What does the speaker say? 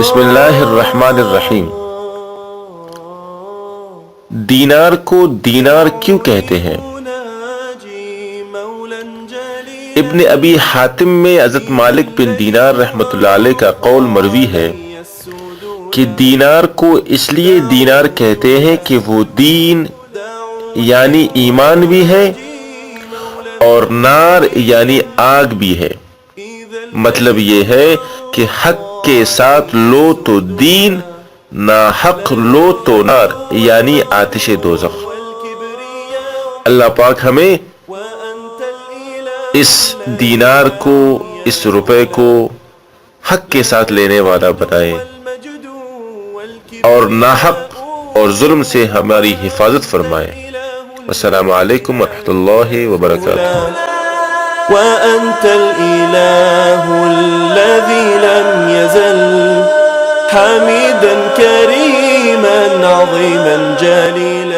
بسم اللہ الرحمن الرحیم۔ دینار کو دینار کیوں کہتے ہیں؟ ابن ابی حاتم میں حضرت مالک بن دینار رحمۃ اللہ علیہ کا قول مروی ہے کہ دینار کو اس لیے دینار کہتے ہیں کہ وہ دین یعنی ایمان بھی ہے اور نار یعنی آگ بھی ہے۔ مطلب یہ ہے کہ حق کے ساتھ لو تو دین، ناحق لو تو نار یعنی آتش دوزخ۔ اللہ پاک ہمیں اس دینار کو، اس روپے کو حق کے ساتھ لینے والا بنائے اور ناحق اور ظلم سے ہماری حفاظت فرمائے۔ السلام علیکم ورحمۃ اللہ وبرکاتہ۔ وأنت الإله الذي لم يزل حميدا كريما عظيما جليلا